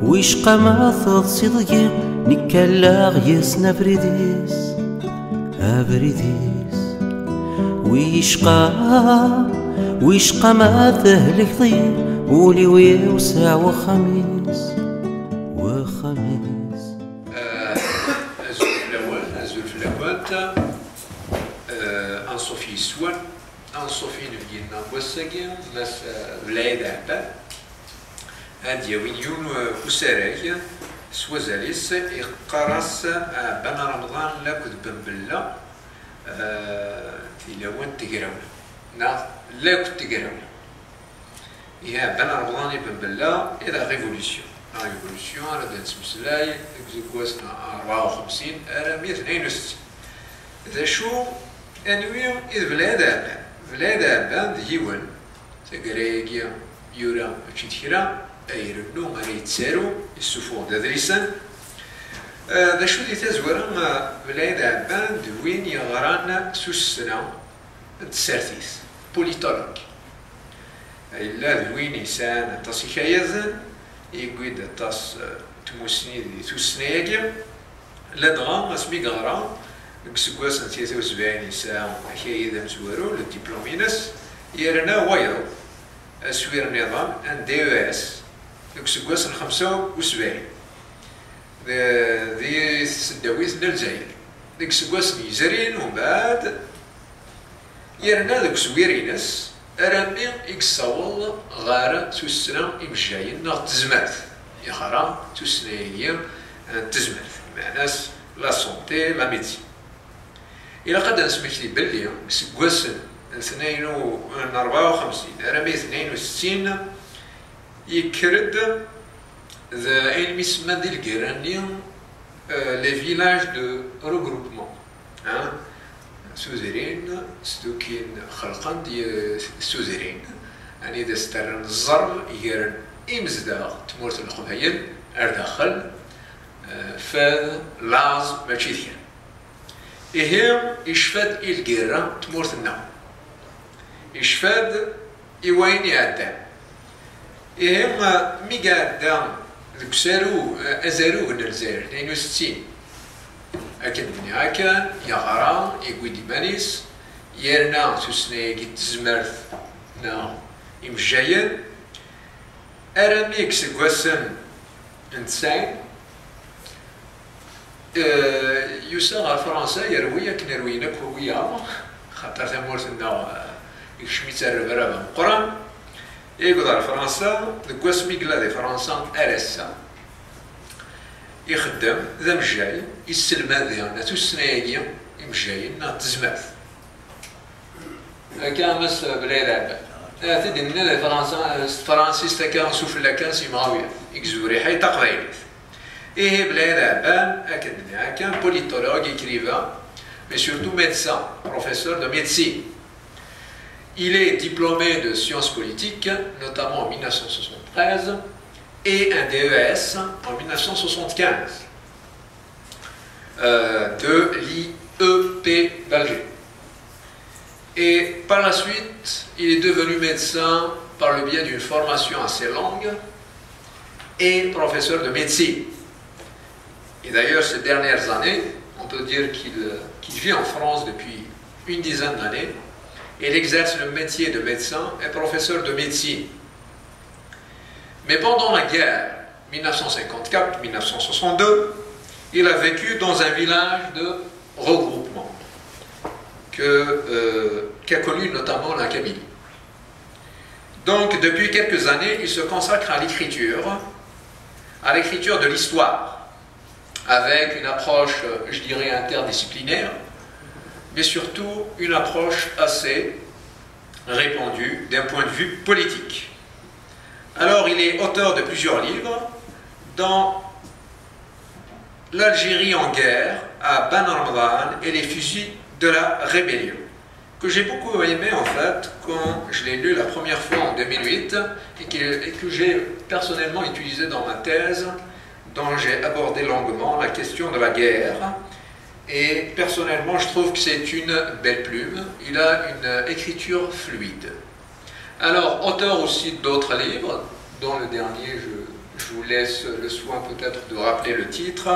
ويشقى ما تضصيضي نكالا يسنا بريديس أبريديس ويشقى ما تهلك ضي ولي ويوسع وخميس الزلف الأول أن صوفي سوان أن صوفي نفجينا بوساقين ناس بلايد عباد هادي وينيون وساراي سوازاليس إقراص بن رمضان لا كذبن بالله تيلاوان تقراونا لا كنت تقراونا يا بن رمضان بن بالله إذا ريفوليسيون ريفوليسيون على دات مسلاي زكواسنا 54 على 162 إذا شو أنوي إذ بلاد عبان ديوان تقرايقيا يورا ماشي تكرا أيرنو غادي يتسارو يسوفون دادريسان ذا شو دي تزورا بلاد عبان دوين يغران سوسنا تسارتيس بوليتولوج إلا دوين يسان تصي خيازن يقيد تص تموسني دي توسنايا لدغا اسمي غرا كسكواس نتيتو زبان يسان خياذا مزورو للدبلومينس يرنا وايض أسوير النظام ان دي او اس كسكواس 75 ذي سداويس للجزائر ديك سكواس يزرين ومن بعد يرنا ذوك سويرينس أرامي يكساول غارة توسنا إمجاين ناغ تزمات يخرا توسنا هي تزمات معناس لا سونتي لا ميديسين إلا قد نسمح لي بلي سكواسن 54 أرامي 62 يكرد ذا علمي سما ديال الكيراني لي فيلاج دو روغروبمون سوزيرين ستوكين خلقان دي سوزيرين يعني إذا سترن الزر يجرن إمزداغ تمورت الخبايل أرداخل فاذ لاز ماشي ذير إيهم يشفاد الكيران تمورت النوم يشفاد إيوين يعدان إيهم ميقا عدان ذوك سارو أزارو من الجزائر 62 أكن بني هاكا يغرا يقوي ديمانيس يرنا سوسنايا كي تزمرت نا إمجاين أراميك سكواسن نتساين يوسا غا فرنسا يروي كنا روينا كرويا خاطر تمورتنا يشميت الربرابة مقران يقدر فرنسا دكواس ميقلا دي فرنسا أرسا يخدم ذا مجاي يسلم هذه توسنايا مجايين تزمات كان مس بلاد عباد تدينا فرنسا فرنسيس كان سوفلا كان سيماوية يكزوري حي تقريبا إيه بلاد عباد أكدنا كان بوليتولوج écrivain mais surtout médecin professeur de médecine. Il est diplômé de sciences politiques, notamment en 1973, et un DES en 1975 de l'IEP d'Alger. Et par la suite, il est devenu médecin par le biais d'une formation assez longue et professeur de médecine. Et d'ailleurs, ces dernières années, on peut dire qu'il vit en France depuis une dizaine d'années. Il exerce le métier de médecin et professeur de médecine. Mais pendant la guerre 1954-1962, il a vécu dans un village de regroupement qu'a connu notamment la Kabylie. Donc depuis quelques années, il se consacre à l'écriture de l'histoire, avec une approche, je dirais, interdisciplinaire, mais surtout une approche assez répandue d'un point de vue politique. Alors, il est auteur de plusieurs livres, dont L'Algérie en guerre à Ben Ramadan et les fusils de la rébellion, que j'ai beaucoup aimé en fait quand je l'ai lu la première fois en 2008 et que j'ai personnellement utilisé dans ma thèse, dont j'ai abordé longuement la question de la guerre. Et personnellement, je trouve que c'est une belle plume. Il a une écriture fluide. Alors, auteur aussi d'autres livres, dont le dernier, je vous laisse le soin peut-être de rappeler le titre.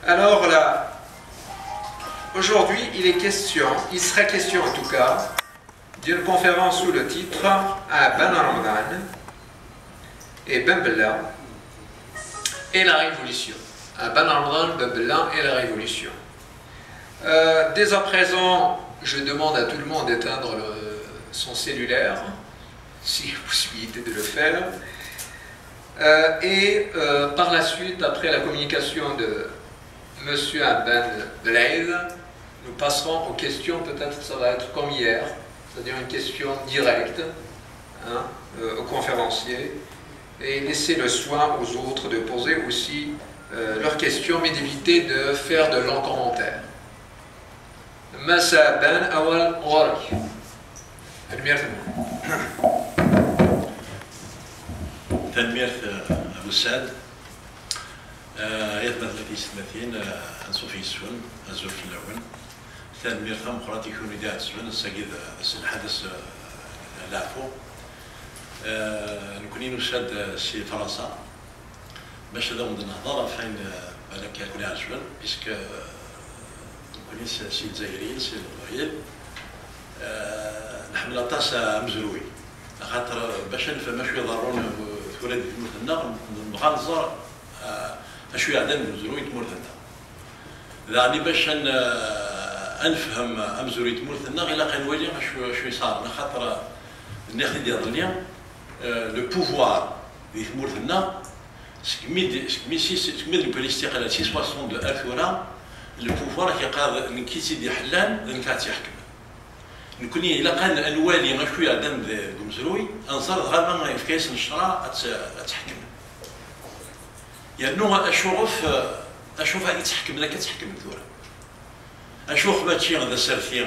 Alors là, aujourd'hui, il serait question en tout cas, d'une conférence sous le titre à Ben Ramadan et Ben Bella et la Révolution. À Ben Ramadan, Ben Bella et la Révolution. Dès à présent, je demande à tout le monde d'éteindre son cellulaire, s'il y a possibilité de le faire. Par la suite, après la communication de M. Ben Blaise, nous passerons aux questions, peut-être que ça va être comme hier, c'est-à-dire une question directe aux conférenciers, et laisser le soin aux autres de poser aussi leurs questions, mais d'éviter de faire de longs commentaires. مساء بان أول غارك تنمية أبو سعد يثبت التي سنتين أنصفي السون الزوف الأول تنمية ثمقراتي كون إداء السون السجد الحدث لعفو نكونين نشاد سي فرنسا باش هذا من النهضة فين بالك يكون عجبا بيسك سي الجزائريين سي المغربيين نحمل اطاس مزروي خاطر باش نفهم شويه ضروري تولد في مثلنا نبغى نزور شويه عندنا مزروي تمرثنا يعني باش نفهم مزروي تمرثنا غير كنولي شويه صار خاطر الناس ديال الدنيا لو بوفوار اللي تمرثنا سكميد بالاستقلال 60 دو الثوره البوفوار كيقال من كيسيدي حلان ذنكات يحكم نكوني الا كان نوالي غير شويه دم مزروي انصر غالبا في كاس نشرا تحكم يعني اشوف هذه تحكم لك تحكم الثوره اشوف ماشي غدا سالفين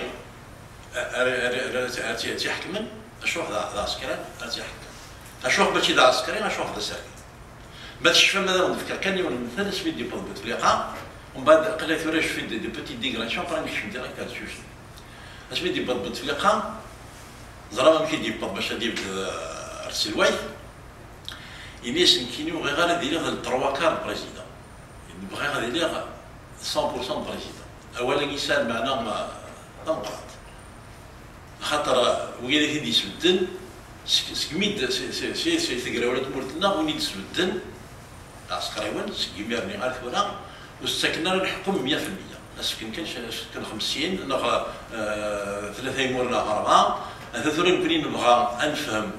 تحكم اشوف ذا عسكري تحكم اشوف ماشي ذا عسكري اشوف ذا سالفين ما تشفى ماذا نفكر كان يوم مثلا سميت دي بوت في اللقاء ومن بعد قلت له je fais des petites digressions après je suis direct là-dessus اسمي دي بط في اللقاء زرا ما كيدي بط باش ندير ارسل واي ينيس نكينيو غير غادي ندير 3 كار بريزيدون نبغي غادي ندير 100% بريزيدون اولا يسال معنا ما نقعد خاطر وقال لي يسبدن سكميد سي تقرا ولا تمرتنا وني تسبدن عسكريون سكيميرني عارف ولا واستكنا نحكم 100% السكن كان 50 نغا 3 يمر نهار هذا ثوري نكوني نبغى نفهم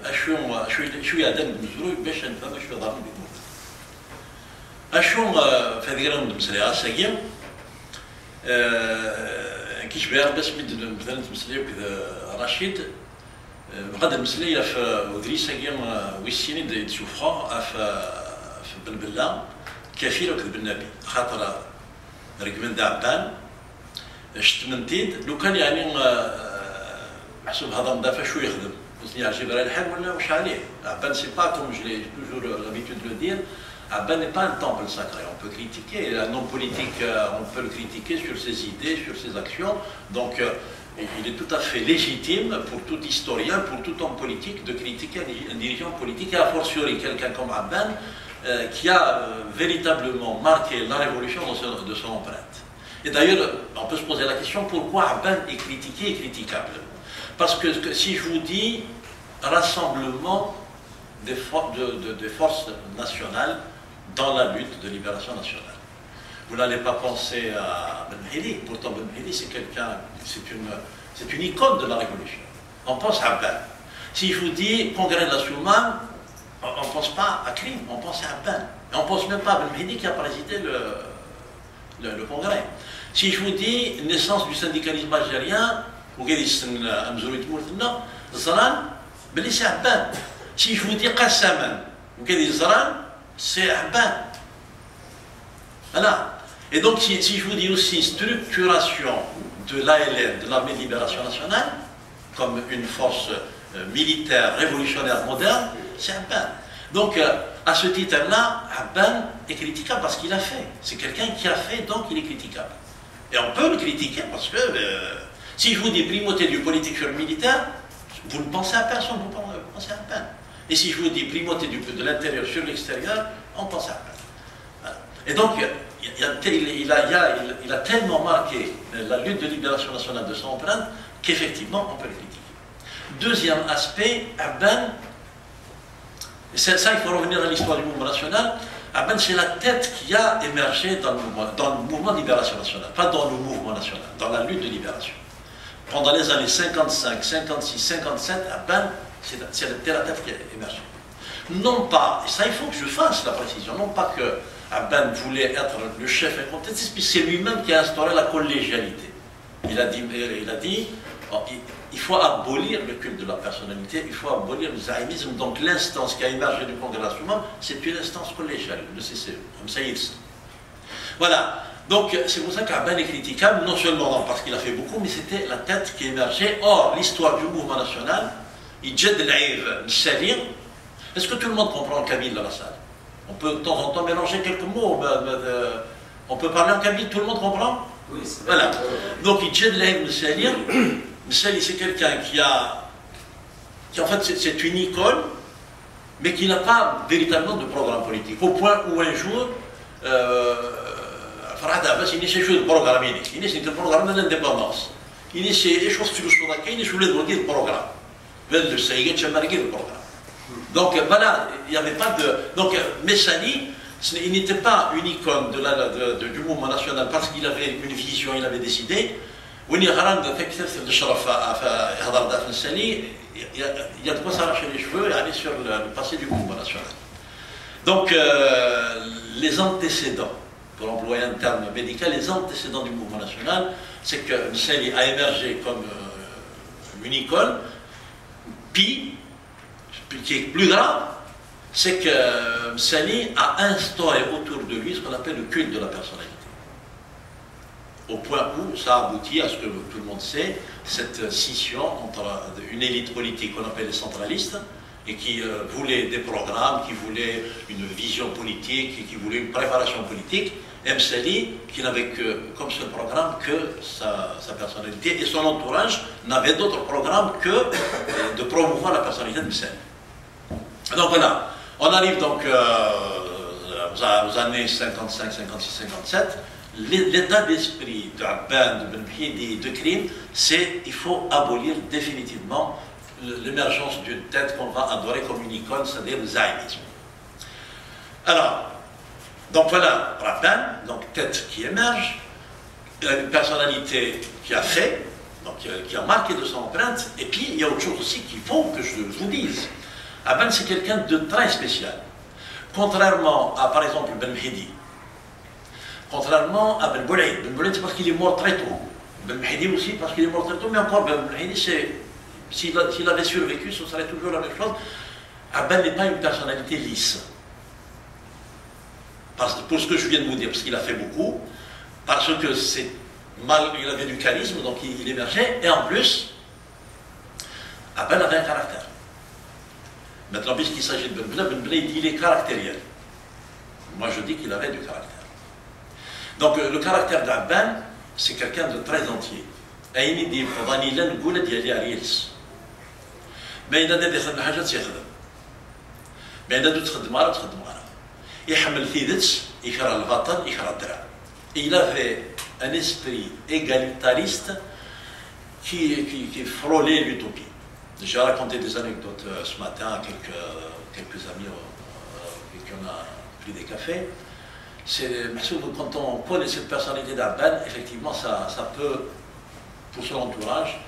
شويه عدم مزروي باش نفهم شويه ضرب بيموت اشو في هذه المسألة ساقيم كيش بيع بس مثلا المسألة كذا رشيد بقدر المسألة في ودري ساقيم ويسيني تشوفها في بلبلا كفيل وكذب النبي خاطر رقم دعبان شتمنتيد لو كان يعني محسوب هذا مدافع شو يخدم بس يعجب على الحال ولا واش عليه عبان سي با كوم جي توجور لابيتود دو دير عبان n'est pas un temple sacré on peut critiquer un homme politique on peut le critiquer sur ses idées sur ses actions donc il est tout à fait légitime pour tout historien pour tout homme politique de critiquer un dirigeant politique et a fortiori quelqu'un comme Abban qui a véritablement marqué la révolution de son empreinte. Et d'ailleurs, on peut se poser la question pourquoi Abban est critiqué et critiquable. Parce que si je vous dis rassemblement des forces nationales dans la lutte de libération nationale, vous n'allez pas penser à Ben Mhidi. Pourtant, Ben Mhidi, c'est quelqu'un, c'est une icône de la révolution. On pense à Abban. Si je vous dis congrès de la Soumane, on ne pense pas à crime, on pense à Abban. Et on ne pense même pas à Ben Mhidi qui a présidé le congrès. Si je vous dis naissance du syndicalisme algérien, vous avez dit c'est Abban. Si je vous dis Qassaman, vous avez dit Zran, c'est Abban. Voilà. Et donc si je vous dis aussi structuration de l'ALN, de l'Armée de Libération Nationale, comme une force militaire révolutionnaire moderne, c'est Abban. Donc, à ce titre-là, Abban est critiquable parce qu'il a fait. C'est quelqu'un qui a fait, donc il est critiquable. Et on peut le critiquer parce que si je vous dis primauté du politique sur le militaire, vous ne pensez à personne, vous pensez à Abban. Et si je vous dis primauté de l'intérieur sur l'extérieur, on pense à Abban. Voilà. Et donc, il a tellement marqué la lutte de libération nationale de son empreinte qu'effectivement, on peut le critiquer. Deuxième aspect, Abban, ça il faut revenir à l'histoire du mouvement national, Abban c'est la tête qui a émergé dans le mouvement de libération nationale, pas dans le mouvement national, dans la lutte de libération. Pendant les années 55, 56, 57, Abban, c'était la tête qui a émergé. Non pas, et ça il faut que je fasse la précision, non pas que Abban voulait être le chef incontesté, c'est lui-même qui a instauré la collégialité. Il a dit il faut abolir le culte de la personnalité, il faut abolir le zaïmisme. Donc l'instance qui a émergé du Congrès national, c'est une instance collégiale, le CCE, comme ça il sait. Voilà, donc c'est pour ça qu'Abban est critiquable, non seulement parce qu'il a fait beaucoup, mais c'était la tête qui émergeait. Or, l'histoire du mouvement national, il jette l'aïv, salir. Est-ce que tout le monde comprend le kabyle dans la salle? On peut de temps en temps mélanger quelques mots, on peut parler en kabyle, tout le monde comprend? Oui, c'est vrai. Voilà. Donc il jette l'aïv, salir. Msali, c'est quelqu'un qui en fait, c'est une icône, mais qui n'a pas véritablement de programme politique. Au point où un jour, Farhad Abbas, il essaie de programmer, il essaie de programmer l'indépendance. Il essaie de choses sur le il essaie de programme. Le programme. Donc voilà, il n'y avait pas de. Donc Messali, il n'était pas une icône du mouvement national parce qu'il avait une vision, il avait décidé. وين يغران كثرت الشرف في هضر دافن السني il y a de quoi s'arracher les cheveux et aller sur le passé du mouvement national. Donc les antécédents, pour employer un terme médical, les antécédents du mouvement national, c'est que Msali a émergé comme une icône, puis, qui est plus grave, c'est que Msali a instauré autour de lui ce qu'on appelle le culte de la personnalité. Au point où ça aboutit à ce que tout le monde sait, cette scission entre une élite politique qu'on appelle les centralistes, et qui voulait des programmes, qui voulait une vision politique, et qui voulait une préparation politique, et Msali, qui n'avait comme seul programme que sa personnalité, et son entourage n'avait d'autre programme que de promouvoir la personnalité de Msali. Donc voilà, on arrive donc aux années 55, 56, 57, l'état d'esprit d'Abban, de Ben Mhidi, de Krim, c'est qu'il faut abolir définitivement l'émergence d'une tête qu'on va adorer comme une icône, c'est-à-dire le zaïnisme. Alors, donc voilà, Abban, donc tête qui émerge, une personnalité qui a fait, donc qui a marqué de son empreinte, et puis il y a autre chose aussi qu'il faut que je vous dise. Abban, c'est quelqu'un de très spécial. Contrairement à, par exemple, Ben Mhidi, contrairement à Ben Boulaïd. Ben Boulaïd, c'est parce qu'il est mort très tôt. Ben Mhidi aussi, parce qu'il est mort très tôt, mais encore Ben Mhidi, s'il avait survécu, ce serait toujours la même chose. Abban n'est pas une personnalité lisse. Pour ce que je viens de vous dire, parce qu'il a fait beaucoup, parce que il avait du charisme, donc il émergeait, et en plus, Abban avait un caractère. Maintenant, puisqu'il s'agit de Ben Boulaïd, il est caractériel. Moi, je dis qu'il avait du caractère. Donc le caractère d'Abban, c'est quelqu'un de très entier. أين يدي فضاني لا نقول ديالي ريلس. ما إذا دادي يخدم حاجة تيخدم. ما إذا دو تخدم مرة تخدم مرة. يحمل ثيدت يكره البطل يكره الدرع. Il avait un esprit égalitariste qui frôlait l'utopie. J'ai raconté des anecdotes ce matin à quelques amis avec qui on a pris des cafés. Quand on connaît cette personnalité d'Abban, effectivement, ça peut, pour son entourage,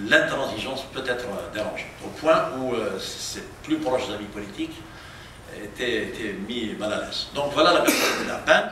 l'intransigeance peut être dérangeante. Au point où ses plus proches amis politiques étaient mis mal à l'aise. Donc voilà la personnalité d'Abban.